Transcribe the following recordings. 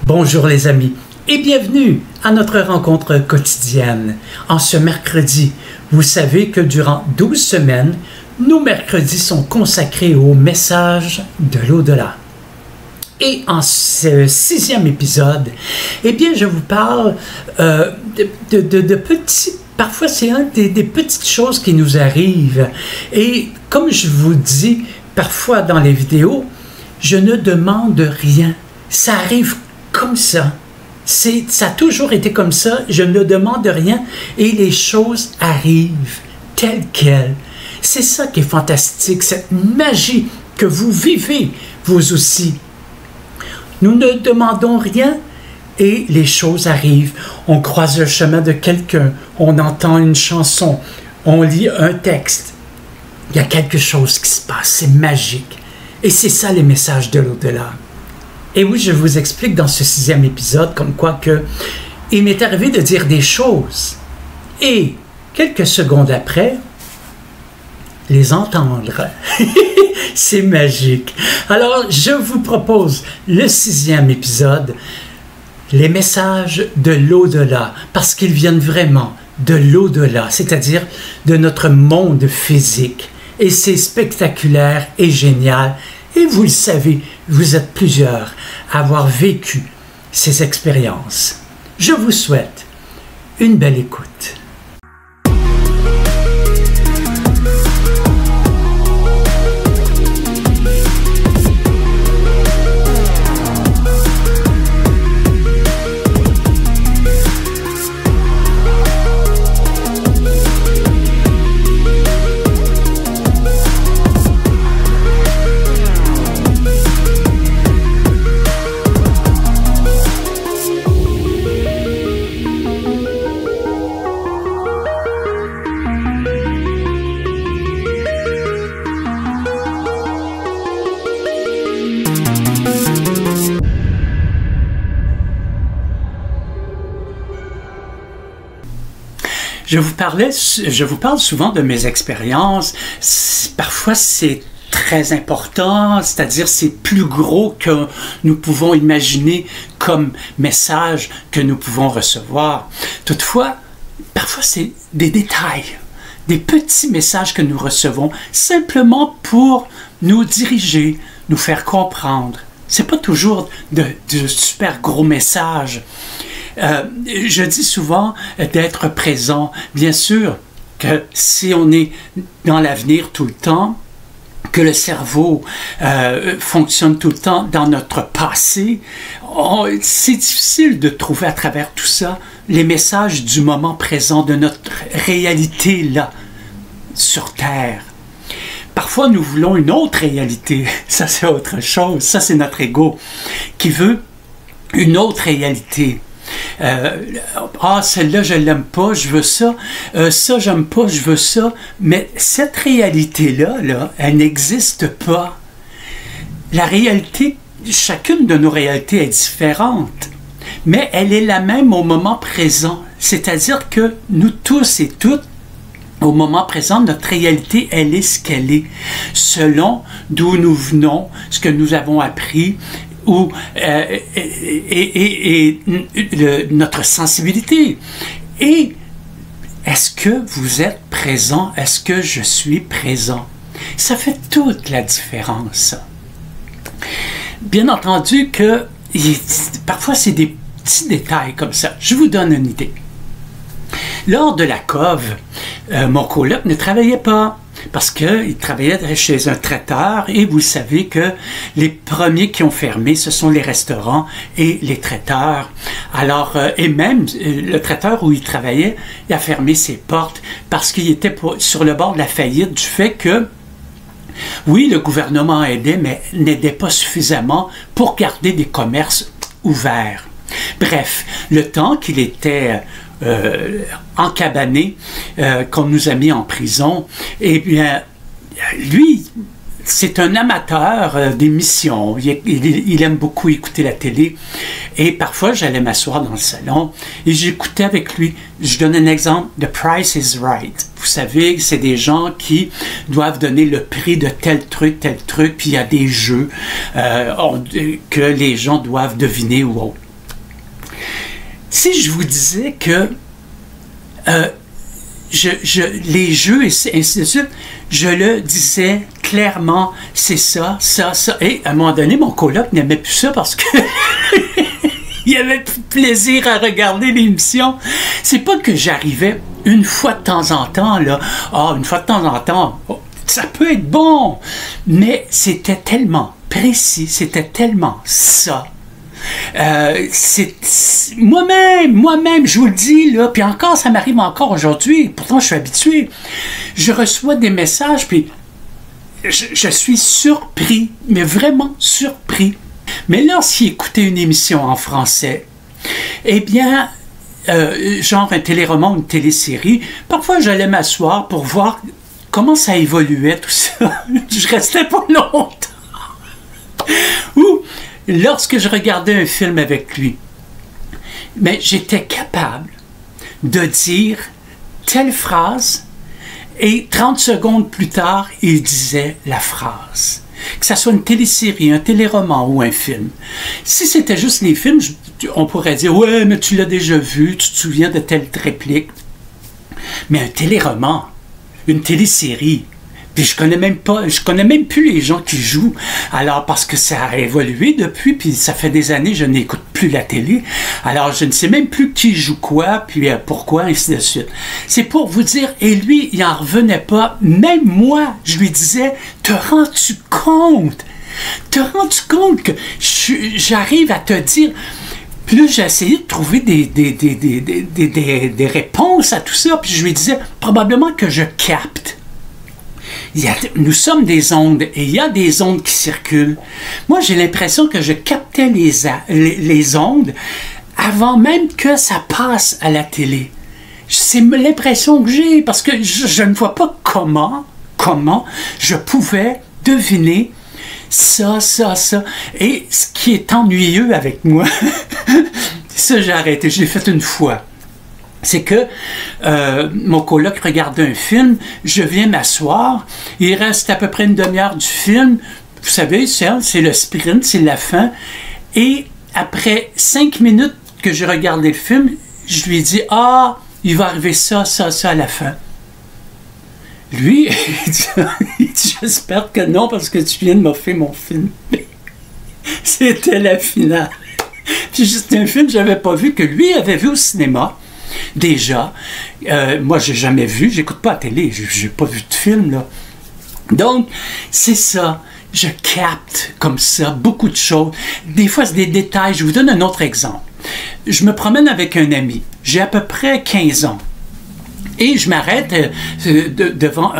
Bonjour les amis et bienvenue à notre rencontre quotidienne. En ce mercredi, vous savez que durant 12 semaines, nos mercredis sont consacrés au message de l'au-delà. Et en ce 6e épisode, eh bien, je vous parle de petits... Parfois, c'est des petites choses qui nous arrivent. Et comme je vous dis parfois dans les vidéos, je ne demande rien. Ça arrive comme ça. Ça a toujours été comme ça. Je ne demande rien et les choses arrivent telles quelles. C'est ça qui est fantastique, cette magie que vous vivez, vous aussi. Nous ne demandons rien et les choses arrivent. On croise le chemin de quelqu'un, on entend une chanson, on lit un texte. Il y a quelque chose qui se passe, c'est magique. Et c'est ça les messages de l'au-delà. Et oui, je vous explique dans ce 6e épisode comme quoi que il m'est arrivé de dire des choses et quelques secondes après, les entendre. C'est magique. Alors, je vous propose le 6e épisode, les messages de l'au-delà, parce qu'ils viennent vraiment de l'au-delà, c'est-à-dire de notre monde physique. Et c'est spectaculaire et génial. Et vous le savez, vous êtes plusieurs à avoir vécu ces expériences. Je vous souhaite une belle écoute. Je vous parle souvent de mes expériences. Parfois, c'est très important, c'est-à-dire c'est plus gros que nous pouvons imaginer comme message que nous pouvons recevoir. Toutefois, parfois, c'est des détails, des petits messages que nous recevons simplement pour nous diriger, nous faire comprendre. C'est pas toujours de super gros messages. Je dis souvent d'être présent. Bien sûr que si on est dans l'avenir tout le temps, que le cerveau fonctionne tout le temps dans notre passé, c'est difficile de trouver à travers tout ça les messages du moment présent, de notre réalité là, sur Terre. Parfois, nous voulons une autre réalité. Ça, c'est autre chose. Ça, c'est notre ego qui veut une autre réalité. Celle-là, je l'aime pas, je veux ça. Ça, j'aime pas, je veux ça. Mais cette réalité-là, elle n'existe pas. La réalité, chacune de nos réalités est différente. Mais elle est la même au moment présent. C'est-à-dire que nous tous et toutes, au moment présent, notre réalité, elle est ce qu'elle est, selon d'où nous venons, ce que nous avons appris, ou notre sensibilité. Et est-ce que vous êtes présent? Est-ce que je suis présent? Ça fait toute la différence. Bien entendu que parfois c'est des petits détails comme ça. Je vous donne une idée. Lors de la COV, mon coloc ne travaillait pas parce qu'il travaillait chez un traiteur et vous savez que les premiers qui ont fermé, ce sont les restaurants et les traiteurs. Alors, et même le traiteur où il travaillait, il a fermé ses portes parce qu'il était sur le bord de la faillite du fait que, oui, le gouvernement aidait, mais n'aidait pas suffisamment pour garder des commerces ouverts. Bref, le temps qu'il était encabané, qu'on nous a mis en prison, eh bien, lui, c'est un amateur d'émissions. Il aime beaucoup écouter la télé. Et parfois, j'allais m'asseoir dans le salon et j'écoutais avec lui. Je donne un exemple. The Price is Right. Vous savez, c'est des gens qui doivent donner le prix de tel truc, puis il y a des jeux que les gens doivent deviner ou autre. si je vous disais que les jeux et ainsi de suite, je le disais clairement, c'est ça, ça, ça. Et à un moment donné, mon coloc n'aimait plus ça parce que il avait plus de plaisir à regarder l'émission. C'est pas que j'arrivais une fois de temps en temps, là. Ah, une fois de temps en temps, oh, ça peut être bon. Mais c'était tellement précis, c'était tellement ça. Moi-même, je vous le dis, là, puis encore, ça m'arrive encore aujourd'hui, pourtant je suis habitué. Je reçois des messages, puis je suis surpris, mais vraiment surpris. Mais lorsqu'il écoutait une émission en français, eh bien, genre un téléroman ou une télésérie, parfois j'allais m'asseoir pour voir comment ça évoluait, tout ça. Je restais pas longtemps. Ou lorsque je regardais un film avec lui, mais j'étais capable de dire telle phrase et 30 secondes plus tard, il disait la phrase. Que ça soit une télésérie, un téléroman ou un film. Si c'était juste les films, on pourrait dire « Ouais, mais tu l'as déjà vu, tu te souviens de telle réplique. » Mais un téléroman, une télésérie, puis je connais même plus les gens qui jouent. Alors, parce que ça a évolué depuis, puis ça fait des années que je n'écoute plus la télé. Alors, je ne sais même plus qui joue quoi, puis pourquoi, ainsi de suite. C'est pour vous dire, et lui, il n'en revenait pas. Même moi, je lui disais, te rends-tu compte? Te rends-tu compte que j'arrive à te dire... Puis là, j'ai essayé de trouver des réponses à tout ça, puis je lui disais, probablement que je capte. Nous sommes des ondes et il y a des ondes qui circulent. Moi, j'ai l'impression que je captais les ondes avant même que ça passe à la télé. C'est l'impression que j'ai parce que je ne vois pas comment je pouvais deviner ça. Et ce qui est ennuyeux avec moi, ça j'ai arrêté, je l'ai fait une fois. C'est que mon coloc regardait un film, je viens m'asseoir, il reste à peu près une demi-heure du film, vous savez, c'est le sprint, c'est la fin, et après 5 minutes que j'ai regardé le film, je lui dis « Ah, il va arriver ça à la fin. » Lui, il dit « J'espère que non, parce que tu viens de m'offrir mon film. » C'était la finale. Puis c'était un film que je n'avais pas vu, que lui avait vu au cinéma. Déjà, moi j'ai jamais vu, j'écoute pas la télé, j'ai pas vu de film là. Donc, c'est ça, je capte comme ça beaucoup de choses. Des fois, c'est des détails. Je vous donne un autre exemple. Je me promène avec un ami, j'ai à peu près 15 ans. Et je m'arrête devant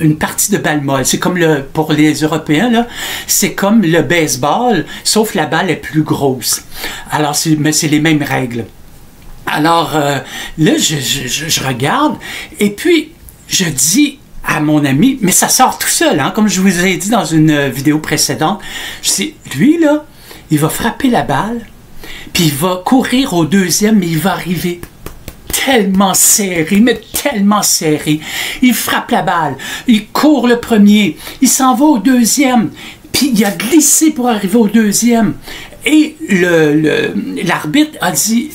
une partie de balle molle. C'est comme pour les Européens, là, c'est comme le baseball, sauf la balle est plus grosse. Alors, mais c'est les mêmes règles. Alors, là, je regarde, et puis, je dis à mon ami, mais ça sort tout seul, hein, comme je vous ai dit dans une vidéo précédente, je dis, lui, là, il va frapper la balle, puis il va courir au deuxième, mais il va arriver tellement serré, mais tellement serré. Il frappe la balle, il court le premier, il s'en va au deuxième, puis il a glissé pour arriver au deuxième. Et l'arbitre a dit...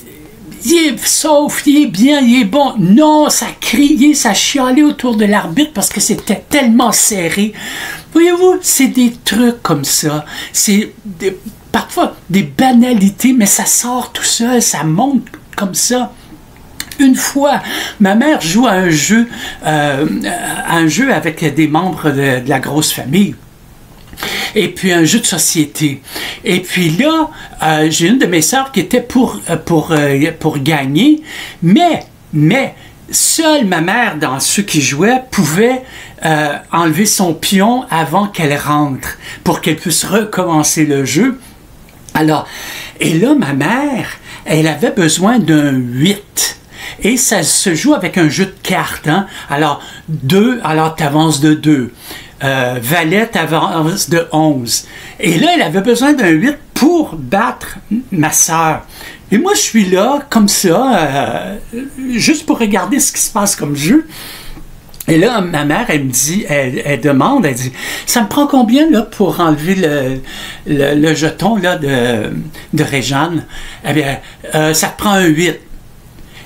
Il est sauf, il est bien, il est bon. Non, ça criait, ça chialait autour de l'arbitre parce que c'était tellement serré. Voyez-vous, c'est des trucs comme ça. C'est parfois des banalités, mais ça sort tout seul, ça monte comme ça. Une fois, ma mère joue à un jeu avec des membres de la grosse famille. Et puis un jeu de société. Et puis là, j'ai une de mes sœurs qui était pour gagner, mais seule ma mère, dans ceux qui jouaient, pouvait enlever son pion avant qu'elle rentre, pour qu'elle puisse recommencer le jeu. Alors, et là, ma mère, elle avait besoin d'un 8. Et ça se joue avec un jeu de cartes. Hein? Alors, 2, alors tu avances de 2. Valet avance de 11. Et là, elle avait besoin d'un 8 pour battre ma sœur. Et moi, je suis là, comme ça, juste pour regarder ce qui se passe comme jeu. Et là, ma mère, elle me dit, elle demande, elle dit, ça me prend combien là pour enlever le jeton là de Réjeanne? Eh bien, ça te prend un 8.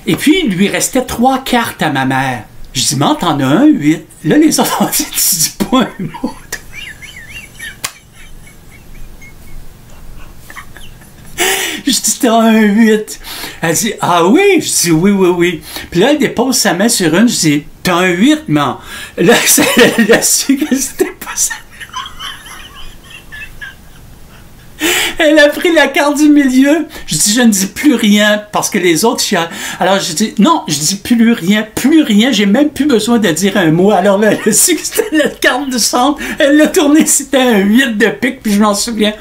Et puis, il lui restait 3 cartes à ma mère. Je dis, mais t'en as un 8. Là, les autres ont dit, tu dis pas un mot. Je dis, t'as un 8. Elle dit, ah oui? Je dis, oui, oui, oui. Puis là, elle dépose sa main sur une. Je dis, t'as un 8, mais là, elle a su que c'était pas ça. Elle a pris la carte du milieu. Je dis, je ne dis plus rien parce que les autres chialent. Alors, je dis, non, je dis plus rien. J'ai même plus besoin de dire un mot. Alors là, elle a su que c'était la carte du centre. Elle l'a tourné, c'était un 8 de pique, puis je m'en souviens.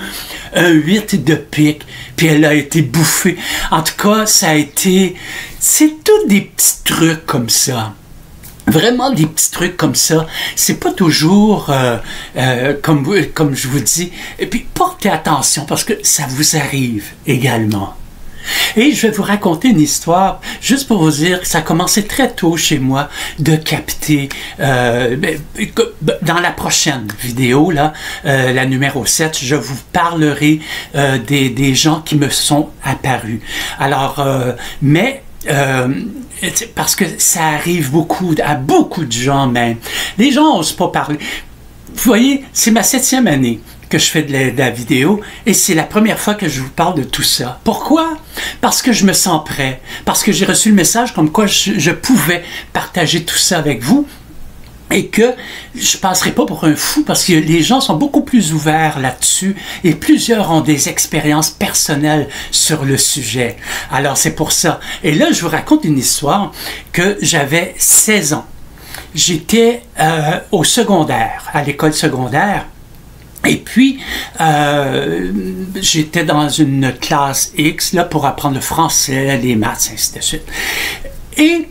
Un 8 de pique, puis elle a été bouffée. En tout cas, ça a été... C'est tous des petits trucs comme ça. Vraiment des petits trucs comme ça. C'est pas toujours comme je vous dis. Et puis portez attention parce que ça vous arrive également. Et je vais vous raconter une histoire juste pour vous dire que ça a commencé très tôt chez moi de capter dans la prochaine vidéo, là, la numéro 7, je vous parlerai des gens qui me sont apparus. Alors, parce que ça arrive à beaucoup de gens même. Les gens n'osent pas parler. Vous voyez, c'est ma 7e année que je fais de la vidéo et c'est la première fois que je vous parle de tout ça. Pourquoi? Parce que je me sens prêt. Parce que j'ai reçu le message comme quoi je pouvais partager tout ça avec vous et que je ne passerai pas pour un fou parce que les gens sont beaucoup plus ouverts là-dessus et plusieurs ont des expériences personnelles sur le sujet. Alors c'est pour ça. Et là, je vous raconte une histoire que j'avais 16 ans. J'étais au secondaire, à l'école secondaire. Et puis, j'étais dans une classe X là, pour apprendre le français, les maths, ainsi de suite. Et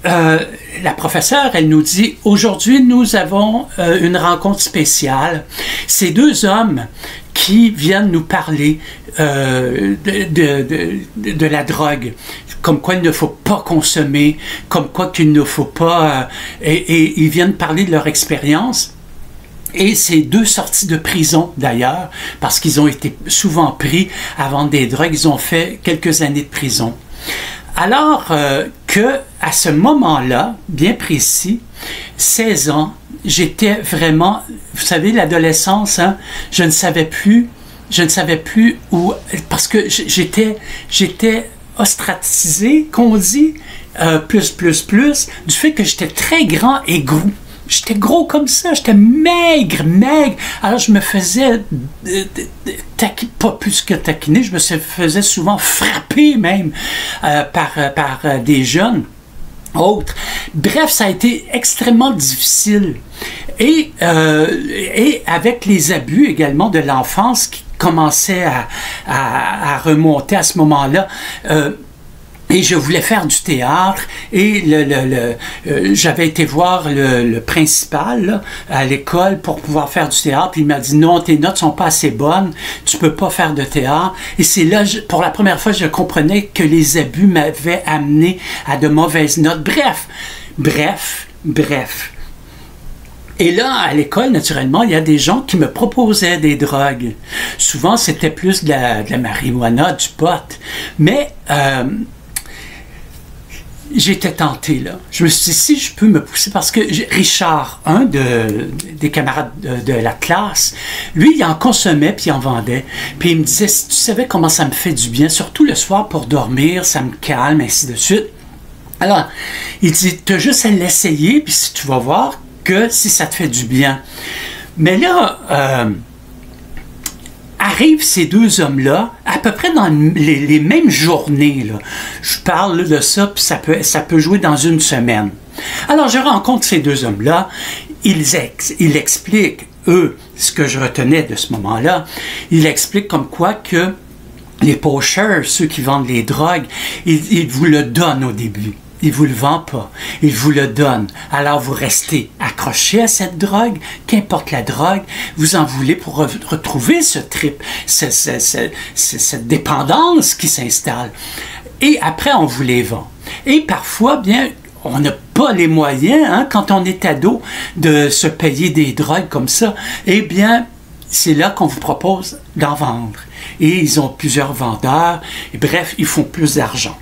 la professeure, elle nous dit, aujourd'hui, nous avons une rencontre spéciale. C'est 2 hommes qui viennent nous parler de la drogue, comme quoi il ne faut pas consommer, comme quoi qu'il ne faut pas... et ils viennent parler de leur expérience. Et c'est 2 sorties de prison d'ailleurs, parce qu'ils ont été souvent pris à vendre des drogues, ils ont fait quelques années de prison. Alors à ce moment-là, bien précis, 16 ans, j'étais vraiment, vous savez, l'adolescence, hein, je ne savais plus où, parce que j'étais ostracisé, qu'on dit, plus, du fait que j'étais très grand et gros. J'étais gros comme ça, j'étais maigre. Alors je me faisais, pas plus que taquiner, je me faisais souvent frapper même par des jeunes autres. Bref, ça a été extrêmement difficile. Et avec les abus également de l'enfance qui commençaient à remonter à ce moment-là, et je voulais faire du théâtre et j'avais été voir le principal là, à l'école pour pouvoir faire du théâtre. Il m'a dit non, tes notes sont pas assez bonnes, tu peux pas faire de théâtre. Et c'est là, pour la première fois, je comprenais que les abus m'avaient amené à de mauvaises notes. Bref. Et là, à l'école, naturellement, il y a des gens qui me proposaient des drogues. Souvent, c'était plus de la marijuana, du pot. Mais... j'étais tenté, là. Je me suis dit, si je peux me pousser, parce que Richard, un des camarades de la classe, lui, il en consommait, puis il en vendait. Puis il me disait, si tu savais comment ça me fait du bien, surtout le soir pour dormir, ça me calme, ainsi de suite. Alors, il dit, tu as juste à l'essayer, puis tu vas voir que si ça te fait du bien. Mais là... arrivent ces 2 hommes-là, à peu près dans les mêmes journées. Là. Je parle de ça, puis ça peut jouer dans une semaine. Alors, je rencontre ces 2 hommes-là. Ils expliquent, eux, ce que je retenais de ce moment-là. Ils expliquent comme quoi que les pocheurs, ceux qui vendent les drogues, ils vous le donnent au début. Il ne vous le vend pas, il vous le donne. Alors vous restez accroché à cette drogue, qu'importe la drogue, vous en voulez pour retrouver ce trip, cette dépendance qui s'installe. Et après, on vous les vend. Et parfois, bien, on n'a pas les moyens, hein, quand on est ado, de se payer des drogues comme ça. Eh bien, c'est là qu'on vous propose d'en vendre. Et ils ont plusieurs vendeurs. Et bref, ils font plus d'argent.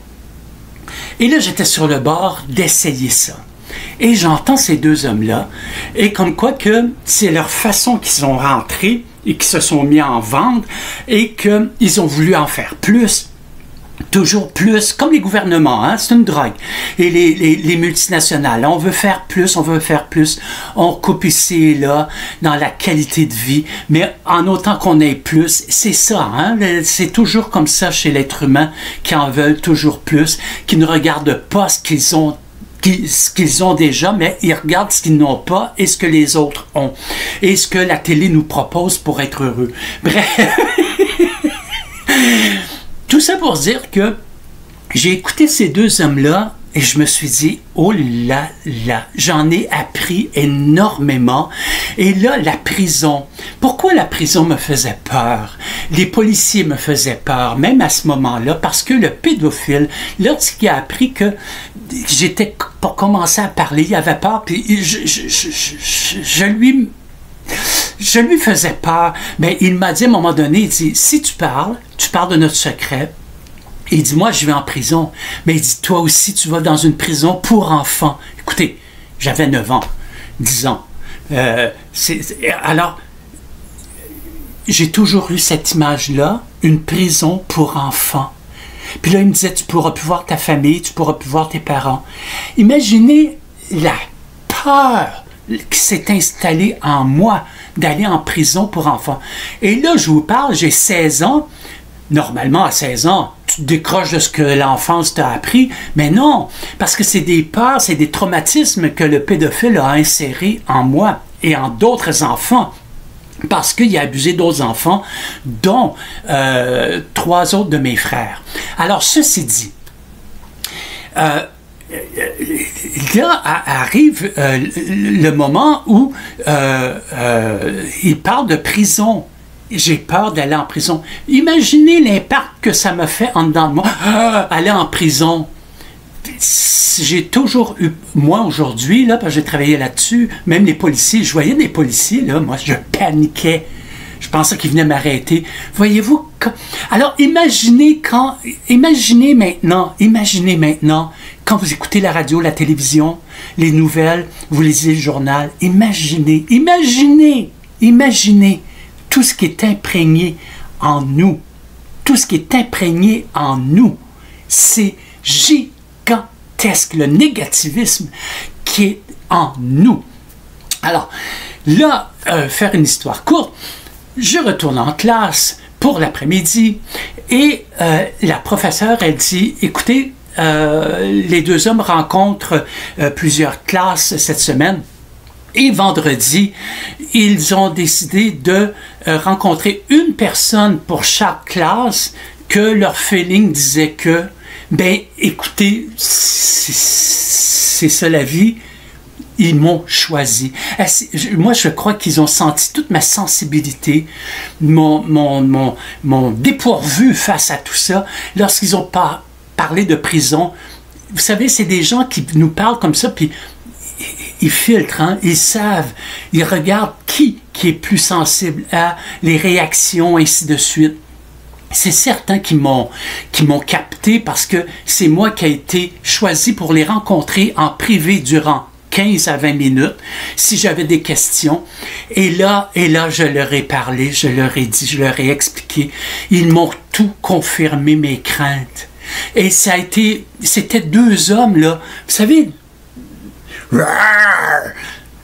Et là, j'étais sur le bord d'essayer ça. Et j'entends ces deux hommes-là. Et comme quoi que c'est leur façon qu'ils sont rentrés et qu'ils se sont mis en vente et qu'ils ont voulu en faire plus. Toujours plus, comme les gouvernements, hein, c'est une drogue. Et les multinationales, on veut faire plus, on veut faire plus. On coupe ici et là dans la qualité de vie, mais en autant qu'on ait plus, c'est ça, hein, c'est toujours comme ça chez l'être humain, qui en veulent toujours plus, qui ne regardent pas ce qu'ils ont déjà, mais ils regardent ce qu'ils n'ont pas et ce que les autres ont. Et ce que la télé nous propose pour être heureux. Bref. Tout ça pour dire que j'ai écouté ces deux hommes-là et je me suis dit, oh là là, j'en ai appris énormément. Et là, la prison. Pourquoi la prison me faisait peur? Les policiers me faisaient peur, même à ce moment-là, parce que le pédophile, lorsqu'il a appris que j'étais pour commencer à parler, il avait peur, puis je lui faisais peur, mais il m'a dit à un moment donné, il dit, si tu parles de notre secret, il dit, moi je vais en prison, mais il dit, toi aussi tu vas dans une prison pour enfants. Écoutez, j'avais 9 ans, 10 ans. Alors, j'ai toujours eu cette image-là, une prison pour enfants. Puis là, il me disait, tu pourras plus voir ta famille, tu pourras plus voir tes parents. Imaginez la peur qui s'est installée en moi d'aller en prison pour enfants. Et là, je vous parle, j'ai 16 ans. Normalement, à 16 ans, tu te décroches de ce que l'enfance t'a appris, mais non, parce que c'est des peurs, c'est des traumatismes que le pédophile a insérés en moi et en d'autres enfants, parce qu'il a abusé d'autres enfants, dont 3 autres de mes frères. Alors, ceci dit, là arrive le moment où il parle de prison. J'ai peur d'aller en prison. Imaginez l'impact que ça me fait en dedans de moi. Aller en prison. J'ai toujours eu, moi aujourd'hui, là, parce que j'ai travaillé là-dessus, même les policiers, je voyais des policiers, là, moi je paniquais. Je pensais qu'ils venaient m'arrêter. Voyez-vous? Alors imaginez maintenant, quand vous écoutez la radio, la télévision, les nouvelles, vous lisez le journal, imaginez tout ce qui est imprégné en nous. Tout ce qui est imprégné en nous, c'est gigantesque, le négativisme qui est en nous. Alors, là, faire une histoire courte, je retourne en classe pour l'après-midi et la professeure, elle dit, écoutez, les deux hommes rencontrent plusieurs classes cette semaine. Et vendredi, ils ont décidé de rencontrer une personne pour chaque classe que leur feeling disait que, ben écoutez, c'est ça la vie, ils m'ont choisi. Moi, je crois qu'ils ont senti toute ma sensibilité, mon dépourvu face à tout ça, lorsqu'ils ont parlé de prison. Vous savez, c'est des gens qui nous parlent comme ça, puis ils filtrent, hein, ils savent, ils regardent qui est plus sensible à les réactions, ainsi de suite. C'est certain qu'ils m'ont capté parce que c'est moi qui ai été choisi pour les rencontrer en privé durant 15 à 20 minutes, si j'avais des questions. Et là, je leur ai parlé, je leur ai dit, je leur ai expliqué. Ils m'ont tout confirmé, mes craintes. Et c'était deux hommes, là, vous savez,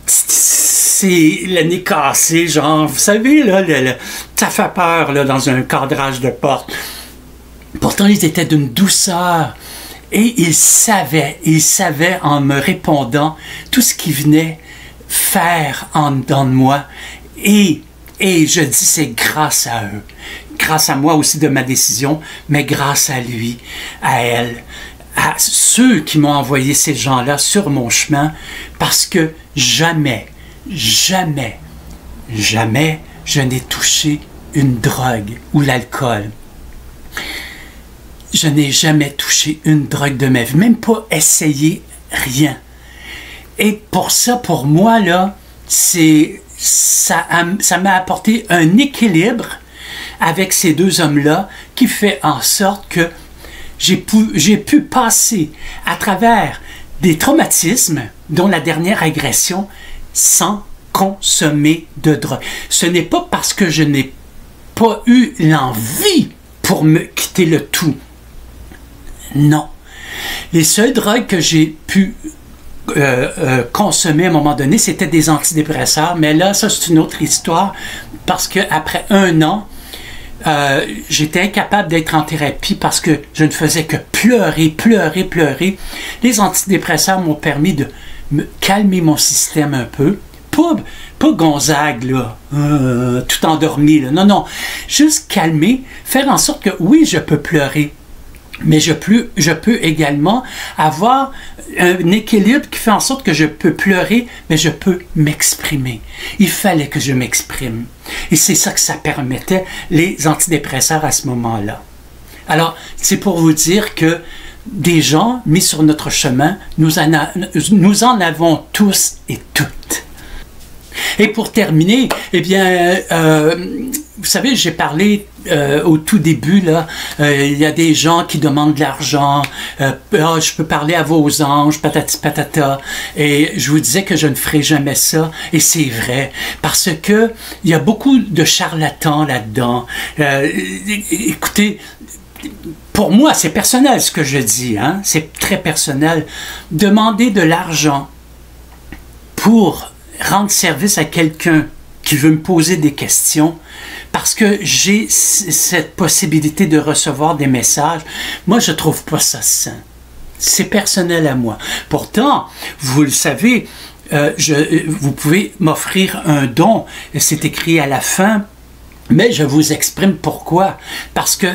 c'est le nez cassé, genre, vous savez, là, ça fait peur, là, dans un cadrage de porte. Pourtant, ils étaient d'une douceur. Et ils savaient en me répondant tout ce qu'ils venaient faire en dedans de moi. Et je dis, c'est grâce à eux. Grâce à moi aussi de ma décision, mais grâce à lui, à elle, à ceux qui m'ont envoyé ces gens-là sur mon chemin, parce que jamais je n'ai touché une drogue ou l'alcool. Je n'ai jamais touché une drogue de ma vie, même pas essayé rien. Et pour ça, pour moi, là, ça m'a apporté un équilibre avec ces deux hommes-là qui fait en sorte que j'ai pu passer à travers des traumatismes, dont la dernière agression, sans consommer de drogue. Ce n'est pas parce que je n'ai pas eu l'envie pour me quitter le tout. Non. Les seules drogues que j'ai pu consommer à un moment donné, c'était des antidépresseurs. Mais là, ça, c'est une autre histoire parce qu'après 1 an, j'étais incapable d'être en thérapie parce que je ne faisais que pleurer, pleurer, pleurer. Les antidépresseurs m'ont permis de me calmer mon système un peu. Pas Gonzague, là, tout endormi, là. Non, non. Juste calmer, faire en sorte que, oui, je peux pleurer, mais je peux également avoir un équilibre qui fait en sorte que je peux pleurer, mais je peux m'exprimer. Il fallait que je m'exprime. Et c'est ça que ça permettait, les antidépresseurs à ce moment-là. Alors, c'est pour vous dire que des gens mis sur notre chemin, nous en avons tous et toutes. Et pour terminer, eh bien, vous savez, j'ai parlé au tout début, là, il y a des gens qui demandent de l'argent, je peux parler à vos anges, patati patata, et je vous disais que je ne ferai jamais ça, et c'est vrai, parce que il y a beaucoup de charlatans là-dedans. Écoutez, pour moi, c'est personnel ce que je dis, hein? C'est très personnel. Demander de l'argent pour rendre service à quelqu'un qui veut me poser des questions, parce que j'ai cette possibilité de recevoir des messages, moi, je trouve pas ça sain. C'est personnel à moi. Pourtant, vous le savez, vous pouvez m'offrir un don, c'est écrit à la fin, mais je vous exprime pourquoi. Parce que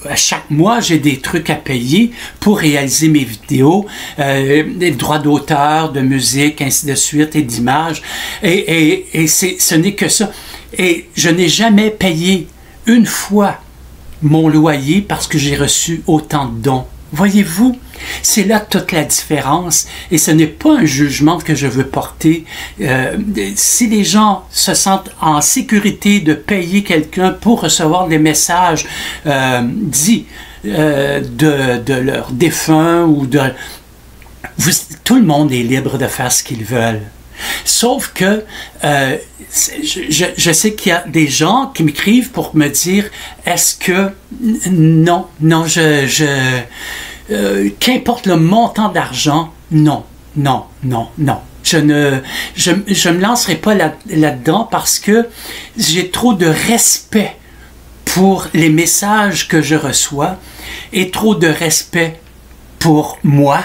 à chaque mois, j'ai des trucs à payer pour réaliser mes vidéos, des droits d'auteur, de musique, ainsi de suite, et d'images. Et ce n'est que ça. Et je n'ai jamais payé une fois mon loyer parce que j'ai reçu autant de dons. Voyez-vous, c'est là toute la différence et ce n'est pas un jugement que je veux porter. Si les gens se sentent en sécurité de payer quelqu'un pour recevoir des messages dits de leurs défunts ou de... tout le monde est libre de faire ce qu'ils veulent. Sauf que je sais qu'il y a des gens qui m'écrivent pour me dire est-ce que non, qu'importe le montant d'argent, non. Je me lancerai pas là-dedans parce que j'ai trop de respect pour les messages que je reçois et trop de respect pour moi,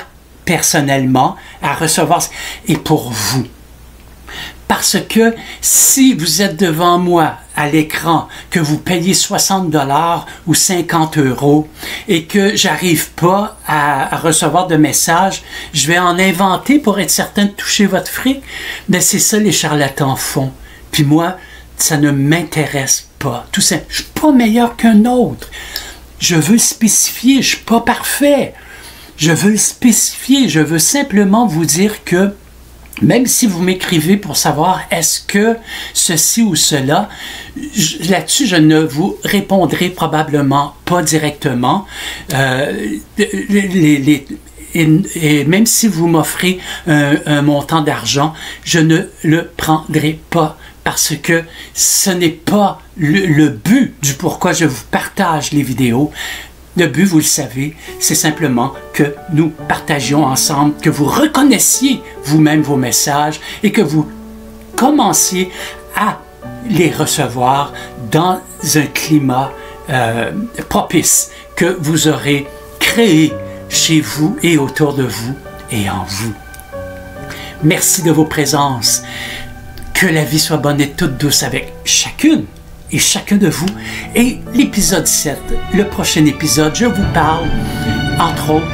personnellement, à recevoir et pour vous. Parce que si vous êtes devant moi à l'écran, que vous payez 60 $ ou 50 € et que j'arrive pas à recevoir de messages, je vais en inventer pour être certain de toucher votre fric. Mais c'est ça les charlatans font. Puis moi, ça ne m'intéresse pas. Tout ça, je suis pas meilleur qu'un autre. Je veux spécifier, je suis pas parfait. Je veux le spécifier, je veux simplement vous dire que même si vous m'écrivez pour savoir est-ce que ceci ou cela, là-dessus, je ne vous répondrai probablement pas directement. Et même si vous m'offrez un montant d'argent, je ne le prendrai pas parce que ce n'est pas le but du pourquoi je vous partage les vidéos. Le but, vous le savez, c'est simplement que nous partagions ensemble, que vous reconnaissiez vous-même vos messages et que vous commenciez à les recevoir dans un climat propice que vous aurez créé chez vous et autour de vous et en vous. Merci de vos présences. Que la vie soit bonne et toute douce avec chacune et chacun de vous. Et l'épisode 7, le prochain épisode, je vous parle, entre autres,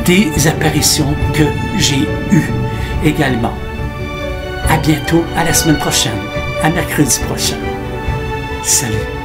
des apparitions que j'ai eues également. À bientôt, à la semaine prochaine, à mercredi prochain. Salut!